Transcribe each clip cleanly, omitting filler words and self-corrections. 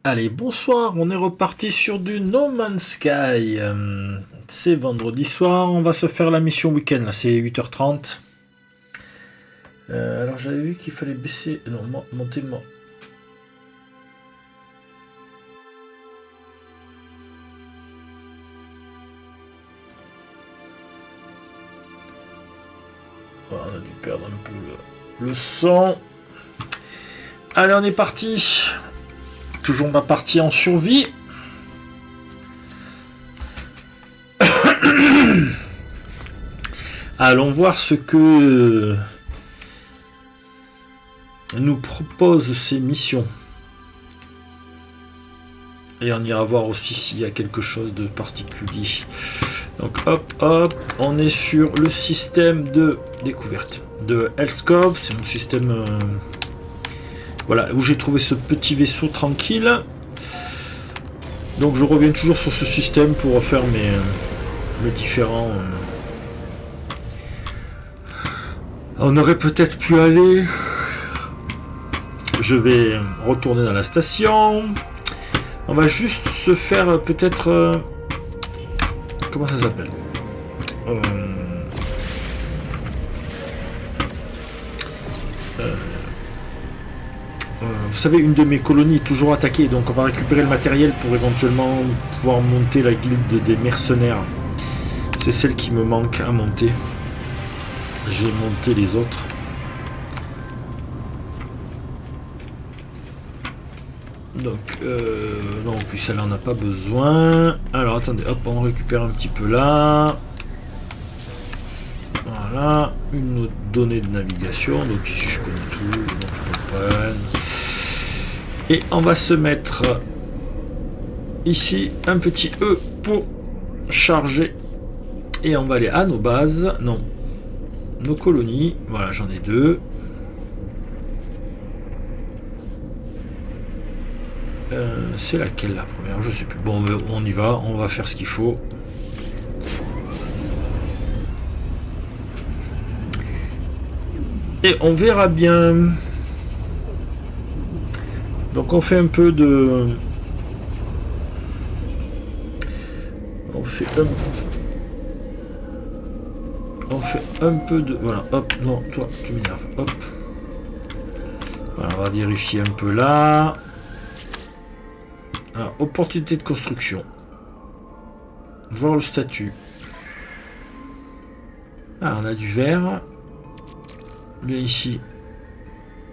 Allez, bonsoir, on est reparti sur du No Man's Sky. C'est vendredi soir, on va se faire la mission week-end, là c'est 8h30. Alors j'avais vu qu'il fallait baisser... Non, monter le... Oh, on a dû perdre un peu le son. Allez, on est parti. Toujours ma partie en survie. Allons voir ce que nous proposent ces missions. Et on ira voir aussi s'il y a quelque chose de particulier. Donc hop, hop, on est sur le système de découverte de Elskov. C'est mon système... voilà, où j'ai trouvé ce petit vaisseau tranquille. Donc je reviens toujours sur ce système pour faire mes différents... On aurait peut-être pu aller... Je vais retourner dans la station. On va juste se faire peut-être... Comment ça s'appelle vous savez, une de mes colonies est toujours attaquée, donc on va récupérer le matériel pour éventuellement pouvoir monter la guilde des mercenaires. C'est celle qui me manque à monter. J'ai monté les autres. Donc, non, en plus celle-là on n'a pas besoin. Alors attendez, hop, on récupère un petit peu là. Voilà, une autre donnée de navigation. Donc ici je connais tout, donc je comprends. Et on va se mettre ici un petit E pour charger. Et on va aller à nos bases. Non. Nos colonies. Voilà, j'en ai deux. C'est laquelle la première? Je sais plus. Bon, on y va. On va faire ce qu'il faut. Et on verra bien. Donc on fait un peu de... On fait un peu de... Voilà, hop, non, toi, tu m'énerves, hop. Voilà, on va vérifier un peu là. Alors, opportunité de construction. Voir le statut. Ah, on a du vert. Bien ici.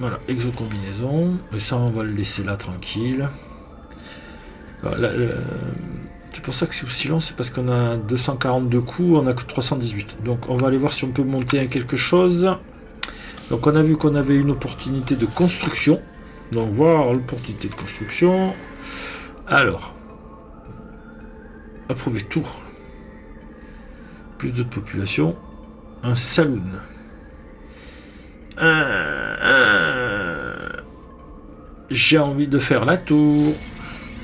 Voilà, exocombinaison. Mais ça, on va le laisser là, tranquille. Voilà, c'est pour ça que c'est aussi long, c'est parce qu'on a 242 coups, on a que 318. Donc, on va aller voir si on peut monter à quelque chose. Donc, on a vu qu'on avait une opportunité de construction. Donc, voir l'opportunité de construction. Alors, approuver tour. Plus de population. Un saloon. J'ai envie de faire la tour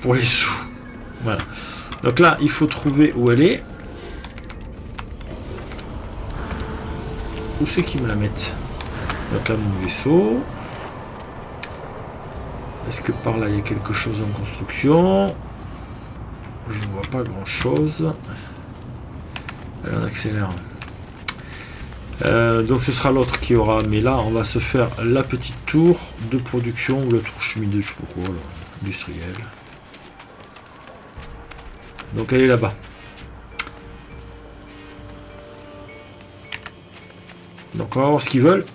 pour les sous. Voilà. Donc là, il faut trouver où elle est. Où c'est qu'ils me la mettent? Donc là, mon vaisseau. Est-ce que par là, il y a quelque chose en construction? Je ne vois pas grand-chose. Allez, on accélère. Donc ce sera l'autre qui aura, mais là on va se faire la petite tour de production, ou la tour cheminée, je sais pas quoi, là, industrielle. Donc elle est là-bas. Donc on va voir ce qu'ils veulent.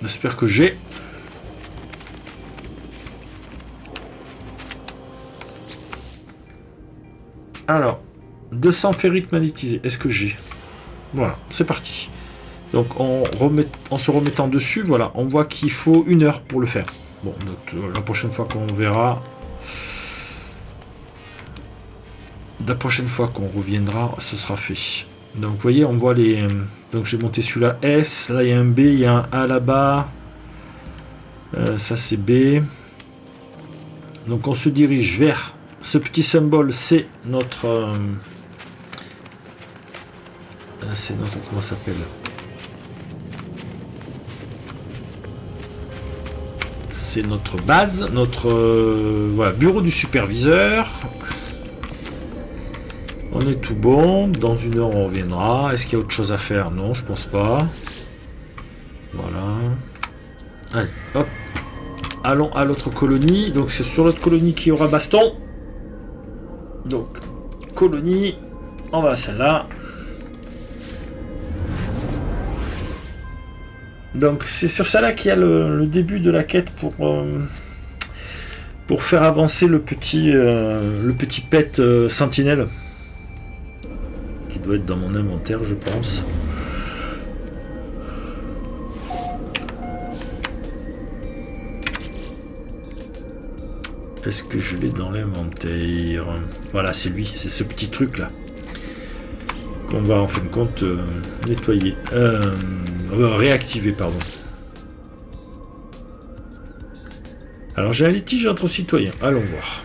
J'espère que j'ai. Alors, 200 ferrites magnétisées, est-ce que j'ai? Voilà, c'est parti. Donc en se remettant dessus, voilà, on voit qu'il faut 1 heure pour le faire. Bon, donc, la prochaine fois qu'on verra, la prochaine fois qu'on reviendra, ce sera fait. Donc vous voyez, on voit les... Donc j'ai monté celui-là S, là il y a un B, il y a un A là-bas. Ça c'est B. Donc on se dirige vers ce petit symbole, c'est notre... c'est notre... Comment ça s'appelle? c'est notre base, notre voilà, bureau du superviseur. On est tout bon. Dans 1 heure, on reviendra. Est-ce qu'il y a autre chose à faire? Non, je pense pas. Voilà. Allez, hop. Allons à l'autre colonie. Donc, c'est sur l'autre colonie qu'il y aura baston. Donc, colonie. On va à celle-là. Donc, c'est sur celle-là qu'il y a le début de la quête pour faire avancer le petit pet sentinelle. Qui doit être dans mon inventaire, je pense. Est-ce que je l'ai dans l'inventaire? Voilà, c'est lui, c'est ce petit truc là qu'on va en fin de compte nettoyer, réactiver, pardon. Alors j'ai un litige entre citoyens, allons voir.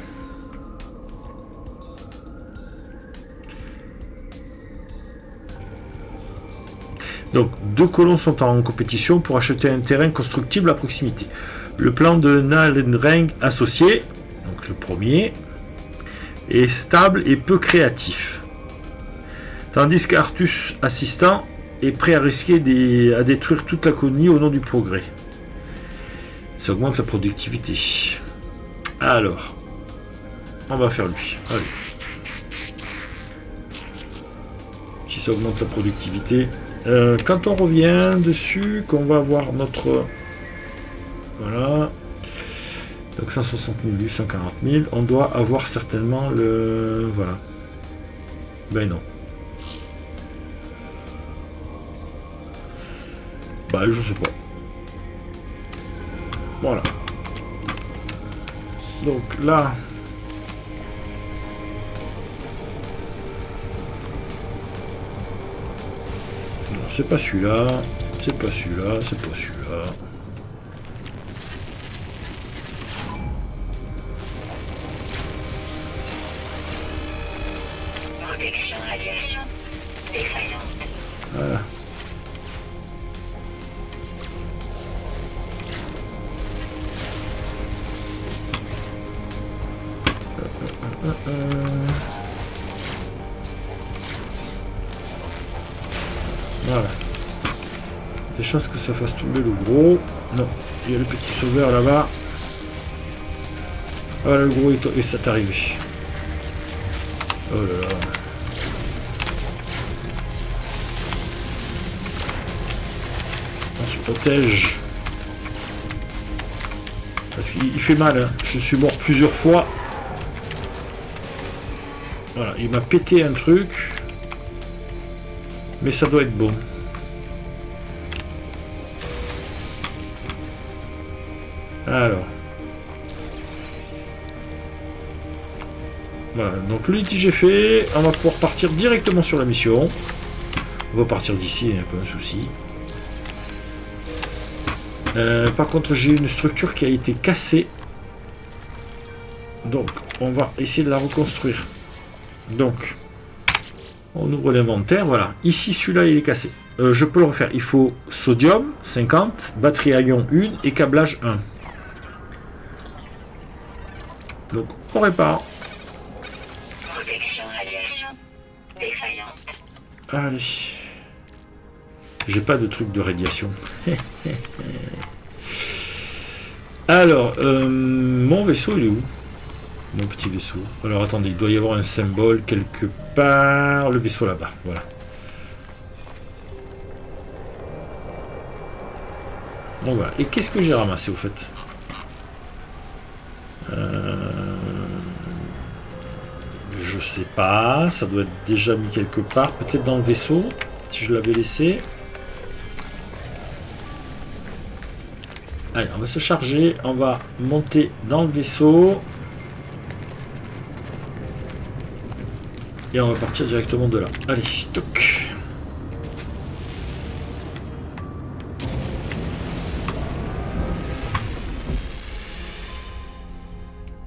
Donc 2 colons sont en compétition pour acheter un terrain constructible à proximité. Le plan de Nalenreng associé, donc le premier, est stable et peu créatif. Tandis qu'Artus assistant est prêt à risquer à détruire toute la colonie au nom du progrès. Ça augmente la productivité. Alors, on va faire lui. Allez. Si ça augmente la productivité. Quand on revient dessus, qu'on va avoir notre... Voilà. Donc 160 000, 840 000. On doit avoir certainement le... Voilà. Ben non. Bah je sais pas. Voilà. Donc là... Non, c'est pas celui-là. C'est pas celui-là. C'est pas celui-là. Protection radiation défaillante. Voilà. Voilà. Des chances que ça fasse tomber le gros. Non, il y a le petit sauveur là-bas. Voilà, le gros est ça arrivé. Oh là là. On se protège. Parce qu'il fait mal, hein. Je suis mort plusieurs fois. Voilà, il m'a pété un truc. Mais ça doit être bon. Alors. Voilà, donc le litige est fait. On va pouvoir partir directement sur la mission. On va partir d'ici, un peu un souci. Par contre, j'ai une structure qui a été cassée. Donc, on va essayer de la reconstruire. Donc, on ouvre l'inventaire. Voilà. Ici, celui-là, il est cassé. Je peux le refaire. Il faut sodium, 50, batterie à ion 1 et câblage 1. Donc, on répare. Protection radiation défaillante. Allez. J'ai pas de truc de radiation. Alors, mon vaisseau, il est où? Mon petit vaisseau. Alors, attendez, il doit y avoir un symbole quelque part. Le vaisseau là-bas, voilà. Bon, voilà. Et qu'est-ce que j'ai ramassé, au fait? Je sais pas. Ça doit être déjà mis quelque part. Peut-être dans le vaisseau, si je l'avais laissé. Allez, on va se charger. On va monter dans le vaisseau. Et on va partir directement de là. Allez, toc.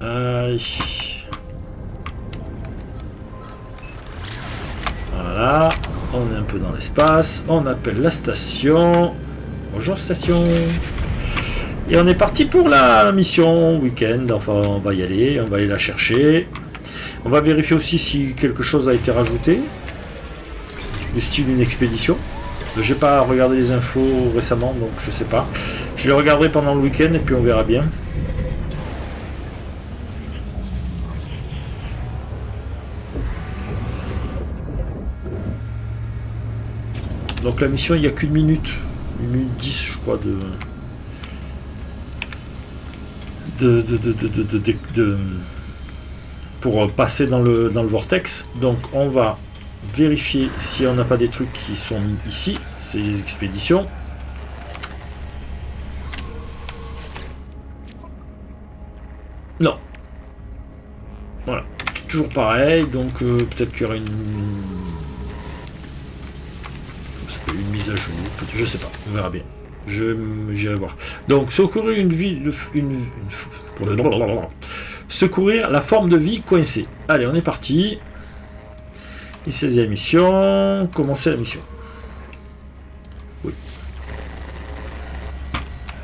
Allez. Voilà. On est un peu dans l'espace. On appelle la station. Bonjour station. Et on est parti pour la mission week-end. Enfin, on va y aller, on va aller la chercher. On va vérifier aussi si quelque chose a été rajouté. Du style une expédition. J'ai pas regardé les infos récemment, donc je sais pas. Je les regarderai pendant le week-end et puis on verra bien. Donc la mission, il n'y a qu'une minute. 1 minute 10, je crois, pour passer dans le vortex. Donc on va vérifier si on n'a pas des trucs qui sont mis ici. C'est les expéditions. Non. Voilà. Toujours pareil. Donc peut-être qu'il y aura une mise à jour. Je sais pas. On verra bien. J'irai voir. Donc secourir une vie. Secourir la forme de vie coincée. Allez, on est parti. Et 16e mission. Commencer la mission. Oui.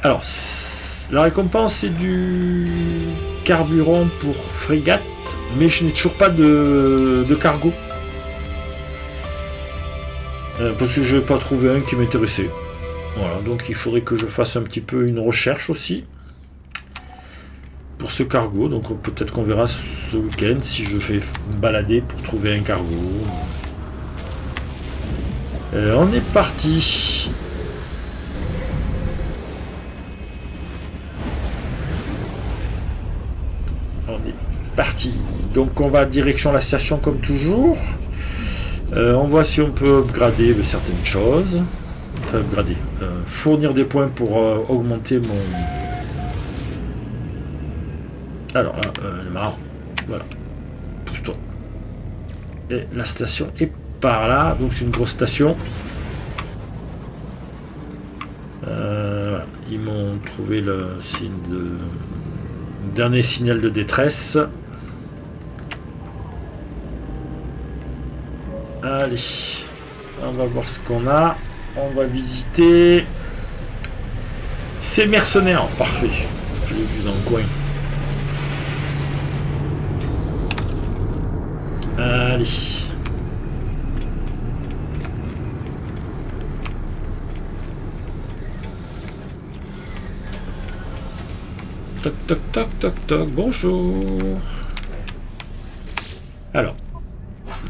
Alors, la récompense, c'est du carburant pour frégate, mais je n'ai toujours pas de cargo. Parce que je n'ai pas trouvé un qui m'intéressait. Voilà, donc il faudrait que je fasse un petit peu une recherche aussi. Pour ce cargo, donc peut-être qu'on verra ce week-end si je fais me balader pour trouver un cargo. On est parti. On est parti. Donc on va direction la station comme toujours. On voit si on peut upgrader certaines choses. Enfin, upgrader. Fournir des points pour augmenter mon... Alors là, le marin, voilà, pousse-toi. Et la station est par là, donc c'est une grosse station. Voilà. Ils m'ont trouvé le dernier signal de détresse. Allez, on va voir ce qu'on a. On va visiter ces mercenaires. Parfait, je l'ai vu dans le coin. Allez. Toc toc toc toc toc, bonjour. Alors,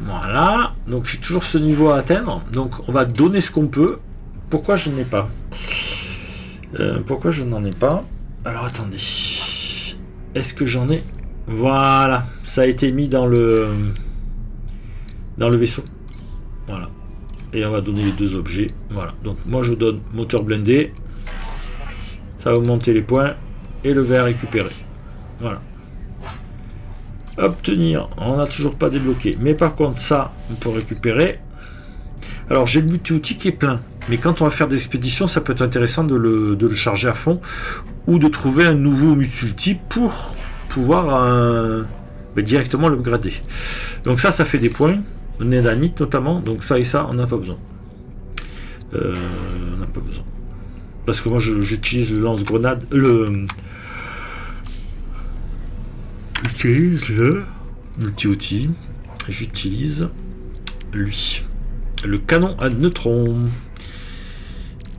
voilà. Donc j'ai toujours ce niveau à atteindre. Donc on va donner ce qu'on peut. Pourquoi je n'en ai pas Pourquoi je n'en ai pas? Alors attendez. Est-ce que j'en ai? Voilà. Ça a été mis dans le vaisseau. Voilà. Et on va donner les deux objets. Voilà. Donc moi je donne moteur blindé. Ça va augmenter les points. Et le vert récupéré. Voilà. Obtenir. On n'a toujours pas débloqué. Mais par contre ça, on peut récupérer. Alors j'ai le multi-outil qui est plein. Mais quand on va faire des expéditions, ça peut être intéressant de le charger à fond. Ou de trouver un nouveau multi-outil pour pouvoir directement l'upgrader. Donc ça fait des points. Nédanite notamment, donc ça et ça on n'a pas besoin. On n'a pas besoin. Parce que moi j'utilise le lance-grenade, j'utilise le multi-outil, j'utilise lui. Le canon à neutrons.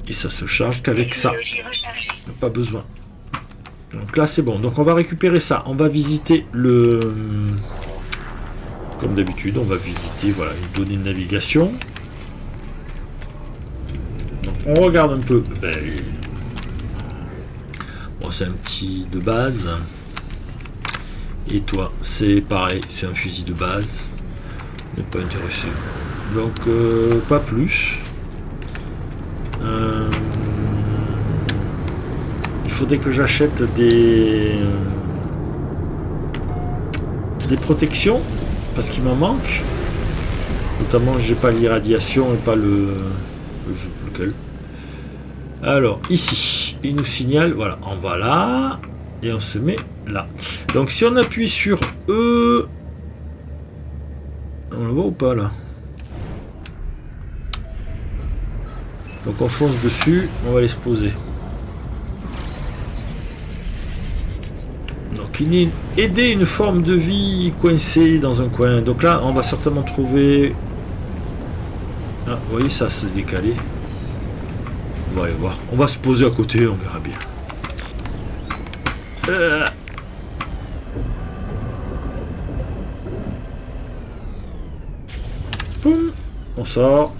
Et ça se charge qu'avec ça. Pas besoin. Donc là c'est bon. Donc on va récupérer ça. On va visiter le... Comme d'habitude, on va visiter voilà, les données de navigation. Donc, on regarde un peu. Bon, c'est un petit de base. Et toi, c'est pareil, c'est un fusil de base. On n'est pas intéressé. Donc, pas plus. Il faudrait que j'achète des protections. Parce qu'il m'en manque. Notamment, j'ai pas l'irradiation et pas lequel. Alors, ici, il nous signale, voilà, on va là. Et on se met là. Donc, si on appuie sur E. On le voit ou pas là? Donc, on fonce dessus. On va aller se poser. aider une forme de vie coincée dans un coin. Donc là, on va certainement trouver... Ah, vous voyez, ça s'est décalé. On va aller voir. On va se poser à côté, on verra bien. Boum. On sort.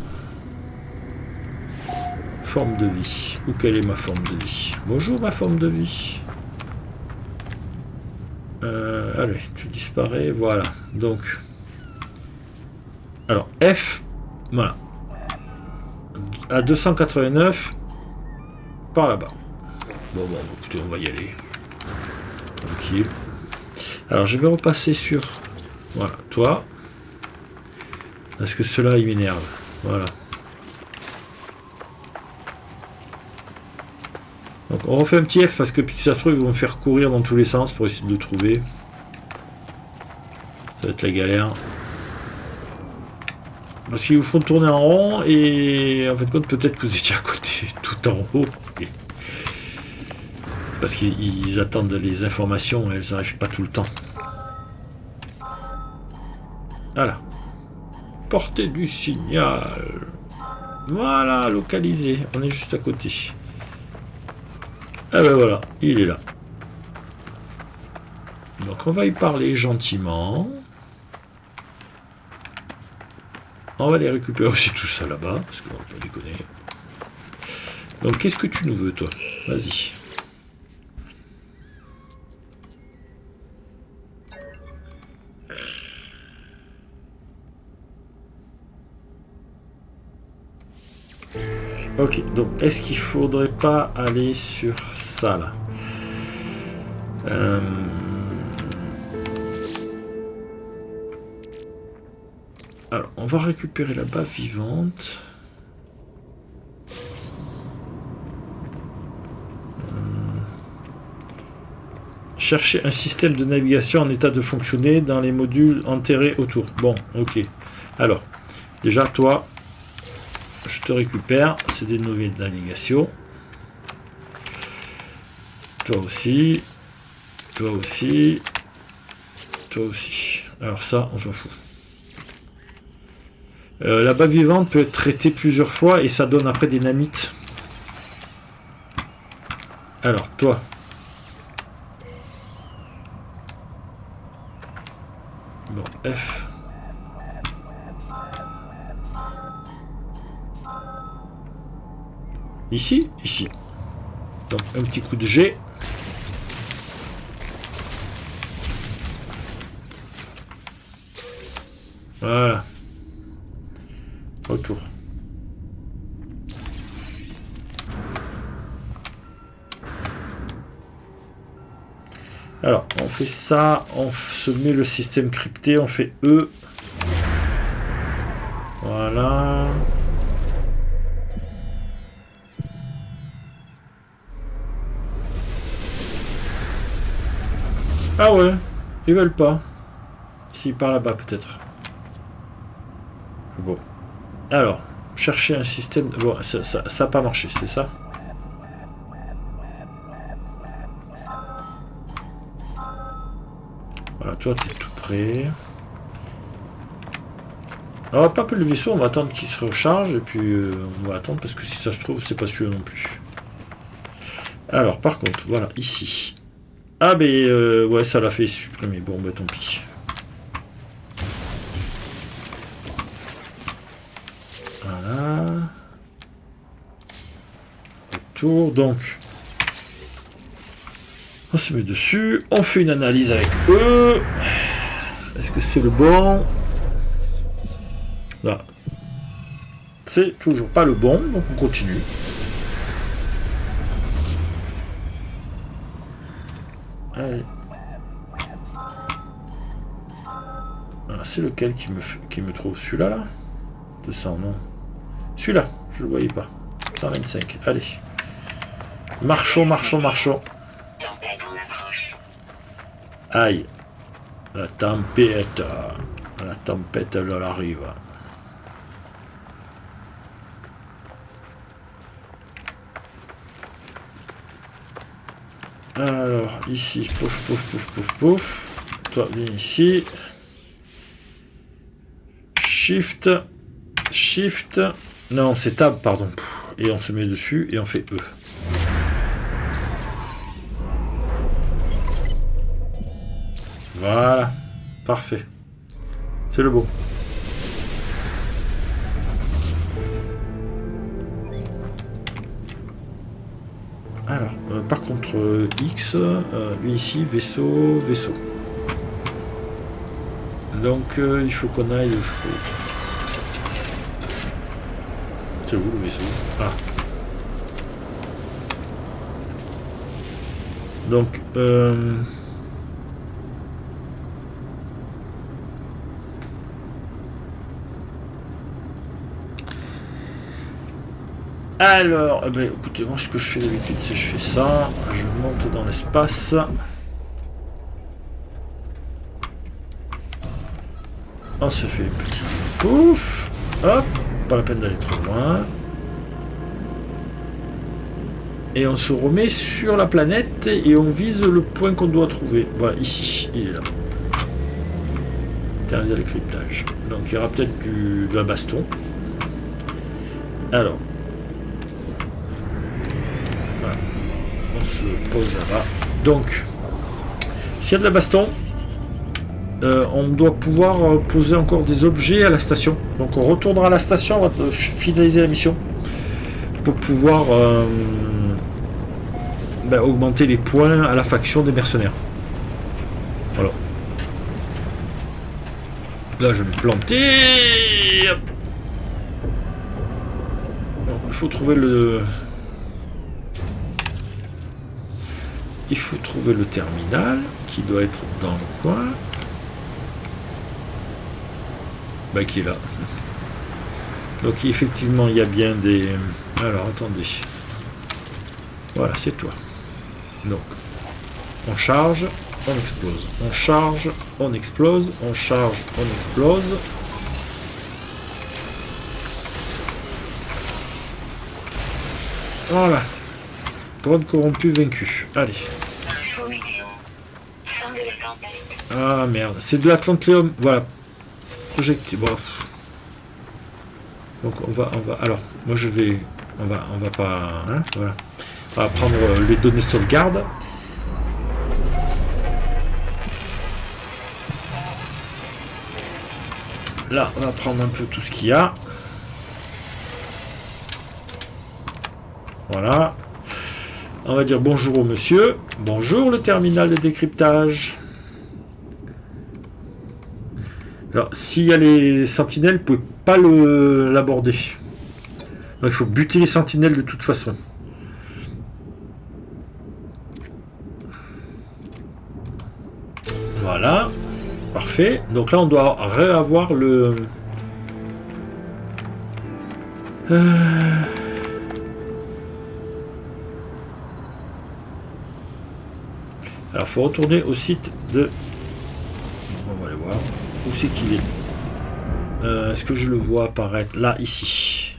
Forme de vie. Où quelle est ma forme de vie? Bonjour ma forme de vie. Allez, tu disparais. Voilà. Donc. Alors, F. Voilà. À 289. Par là-bas. Bon, écoutez, on va y aller. Tranquille. Alors, je vais repasser sur... Voilà, toi. Parce que cela, il m'énerve. Voilà. Donc, on refait un petit F parce que si ça se trouve, ils vont me faire courir dans tous les sens pour essayer de le trouver. Ça va être la galère. Parce qu'ils vous font tourner en rond et en fait, peut-être que vous étiez à côté, tout en haut. Et... Parce qu'ils attendent les informations, elles n'arrivent pas tout le temps. Voilà. Portée du signal. Voilà, localisé. On est juste à côté. Ah ben voilà, il est là. Donc on va y parler gentiment. On va les récupérer aussi tout ça là-bas, parce qu'on va pas déconner. Donc qu'est-ce que tu nous veux toi? Vas-y. Ok, donc est-ce qu'il faudrait pas aller sur ça là? Alors, on va récupérer la bave vivante. Chercher un système de navigation en état de fonctionner dans les modules enterrés autour. Bon, ok. Alors, déjà, toi, je te récupère. C'est des nouvelles de navigation. Toi aussi. Toi aussi. Toi aussi. Alors ça, on s'en fout. La bave vivante peut être traitée plusieurs fois et ça donne après des nanites. Alors, toi. Bon, F. Ici? Ici. Donc, un petit coup de G. Voilà. Autour. Alors, on fait ça, on se met le système crypté, on fait E. Voilà. Ah ouais, ils veulent pas. Si, par là-bas peut-être. Bon. Alors, chercher un système... Bon, ça n'a pas marché, c'est ça? Voilà, toi, tu es tout prêt. On va pas appeler le vaisseau, on va attendre qu'il se recharge, et puis on va attendre, parce que si ça se trouve, c'est pas celui-là non plus. Alors, par contre, voilà, ici. Ah, ben, ouais, ça l'a fait supprimer. Bon, ben, tant pis. Voilà. Retour, donc. On se met dessus. On fait une analyse avec eux. Est-ce que c'est le bon? Là. C'est toujours pas le bon, donc on continue. Allez. Voilà, c'est lequel qui me trouve? Celui-là, là 200, non. Celui-là, je le voyais pas. 125, allez. Marchons, marchons, marchons. Tempête en approche. Aïe. La tempête. La tempête, elle arrive. Alors, ici, pouf, pouf, pouf, pouf, pouf. Toi, viens ici. Shift. Shift. Non, c'est Tab, pardon. Et on se met dessus et on fait E. Voilà. Parfait. C'est le bon. Alors, par contre, X, lui ici, vaisseau, vaisseau. Donc, il faut qu'on aille, je crois. C'est où le vaisseau? Ah. Donc, alors, eh ben, écoutez, moi ce que je fais d'habitude, c'est que je fais ça, je monte dans l'espace. On se fait les petits pouf, hop, pas la peine d'aller trop loin. Et on se remet sur la planète et on vise le point qu'on doit trouver. Voilà, ici, il est là. Terminal de cryptage. Donc il y aura peut-être de la baston. Alors. Voilà. On se pose là-bas. Donc, s'il y a de la baston, on doit pouvoir poser encore des objets à la station. Donc on retournera à la station, on va finaliser la mission. Pour pouvoir augmenter les points à la faction des mercenaires. Voilà. Là, je vais me planter. Donc, il faut trouver le... Il faut trouver le terminal qui doit être dans le coin. Bah, qui est là. Donc, effectivement, il y a bien des... Alors, attendez. Voilà, c'est toi. Donc, on charge, on explose. On charge, on explose. On charge, on explose. Voilà. Drone corrompu vaincu. Allez. Ah merde, c'est de l'Atlantéum. Voilà. Projecté. Bref. Donc on va. Alors, moi je vais. On va pas. Hein, voilà. On va prendre les données sauvegarde. Là, on va prendre un peu tout ce qu'il y a. Voilà. On va dire bonjour au monsieur. Bonjour le terminal de décryptage. Alors, s'il y a les sentinelles, vous ne pouvez pas l'aborder. Donc, il faut buter les sentinelles de toute façon. Voilà. Parfait. Donc là, on doit réavoir le... Alors, il faut retourner au site de... On va aller voir. Où c'est qu'il est, est-ce que je le vois apparaître? Là, ici.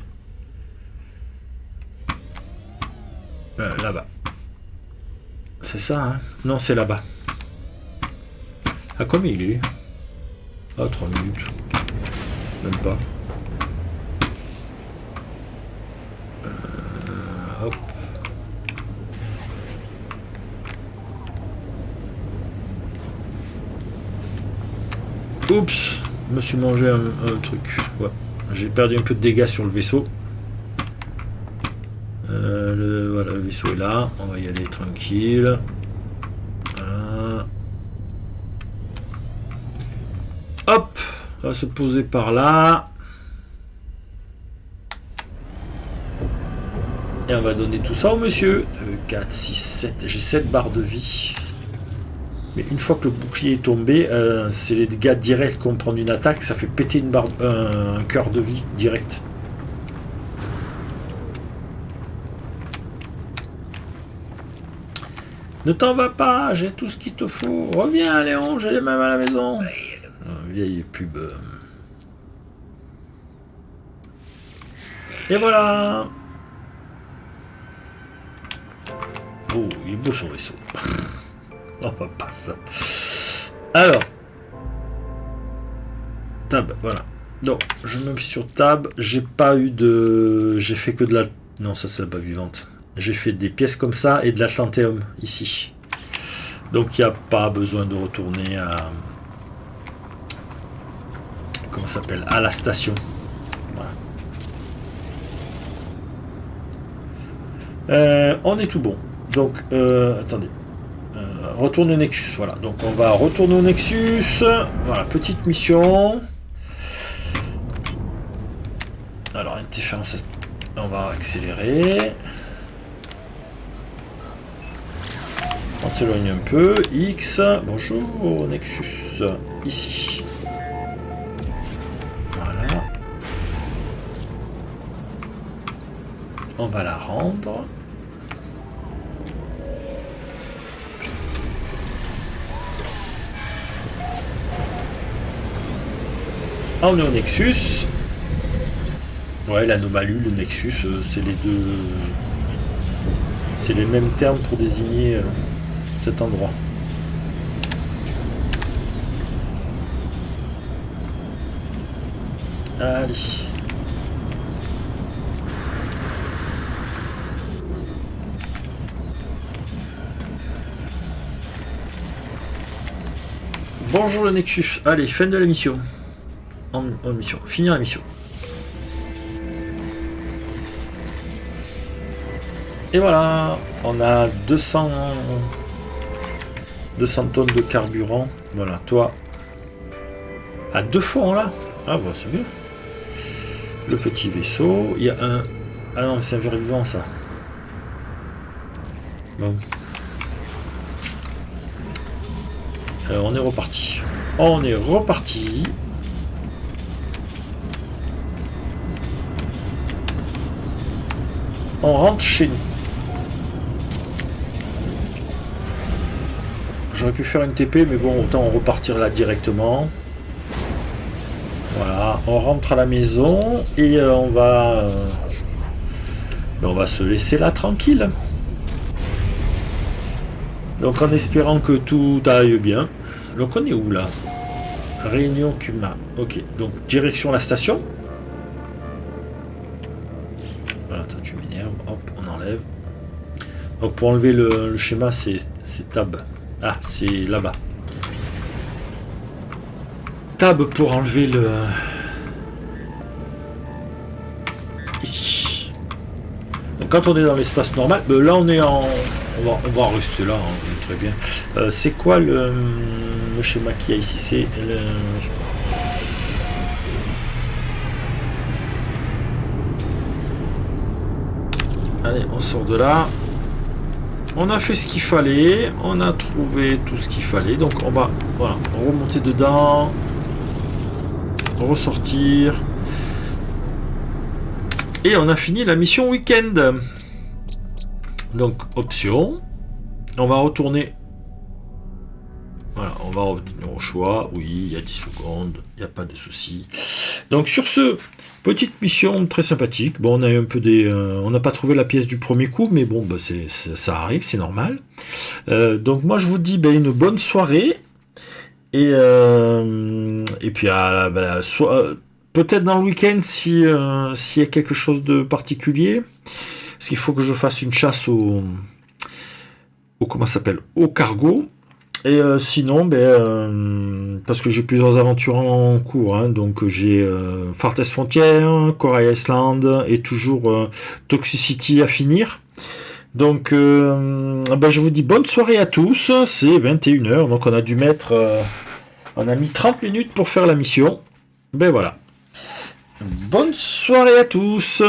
Là-bas. C'est ça, hein? Non, c'est là-bas. Ah, combien il est? Ah, 3 minutes. Même pas. Hop. Oups, je me suis mangé un truc. Ouais. J'ai perdu un peu de dégâts sur le vaisseau. Voilà, le vaisseau est là. On va y aller tranquille. Voilà. Hop, on va se poser par là. Et on va donner tout ça au monsieur. 4, 6, 7. J'ai 7 barres de vie. Mais une fois que le bouclier est tombé, c'est les dégâts directs qu'on prend d'une attaque, ça fait péter une barre, un cœur de vie direct. Ne t'en va pas, j'ai tout ce qu'il te faut. Reviens Léon, j'ai les mêmes à la maison. Vieille pub. Et voilà. il est beau son vaisseau. On va pas ça. Alors, tab, voilà. Donc, je me mets sur tab. J'ai pas eu de... J'ai fait que de la... Non, ça c'est la base vivante. J'ai fait des pièces comme ça et de l'Atlantéum ici. Donc, il n'y a pas besoin de retourner à... Comment ça s'appelle? À la station. Voilà. On est tout bon. Donc, attendez. Retourne au Nexus. Voilà. Donc, on va retourner au Nexus. Voilà, petite mission. Alors, interférence, on va accélérer. On s'éloigne un peu. X. Bonjour, Nexus. Ici. Voilà. On va la rendre. On est au Nexus. Ouais, l'anomalie, le Nexus, c'est les deux. C'est les mêmes termes pour désigner cet endroit. Allez. Bonjour le Nexus. Allez, fin de la mission. En mission. Finir la mission. Et voilà, on a 200 tonnes de carburant. Voilà, toi, à 2 fois on l'a. Ah bah c'est bien. Le petit vaisseau, il y a un... Ah non, c'est un ver vivant ça. Bon. On est reparti. On est reparti. On rentre chez nous. J'aurais pu faire une TP, mais bon, autant repartir là directement. Voilà, on rentre à la maison et on va se laisser là tranquille. Donc en espérant que tout aille bien. Donc on est où là? Réunion Kuma. Ok, donc direction la station. Voilà, attends, tu m'énerves. Hop, on enlève. Donc pour enlever le schéma, c'est tab. Ah, c'est là-bas. Tab pour enlever le... Ici. Donc quand on est dans l'espace normal, là on est en... On va rester là, hein, très bien. C'est quoi le schéma qu'il y a ici? C'est le... Allez, on sort de là. On a fait ce qu'il fallait. On a trouvé tout ce qu'il fallait. Donc on va voilà, remonter dedans. Ressortir. Et on a fini la mission week-end. Donc option. On va retourner. Voilà, on va revenir au choix. Oui, il y a 10 secondes. Il n'y a pas de souci. Donc sur ce... Petite mission très sympathique. Bon, on a eu un peu des, on n'a pas trouvé la pièce du premier coup, mais bon, bah ça arrive, c'est normal. Donc moi, je vous dis une bonne soirée et puis peut-être dans le week-end s'il y a quelque chose de particulier, parce qu'il faut que je fasse une chasse au comment ça s'appelle, au cargo. Et sinon, parce que j'ai plusieurs aventures en cours, hein, donc j'ai Far West Frontier, Corail Island et toujours Toxicity à finir. Donc, je vous dis bonne soirée à tous, c'est 21h, donc on a dû mettre, on a mis 30 minutes pour faire la mission. Ben voilà. Bonne soirée à tous.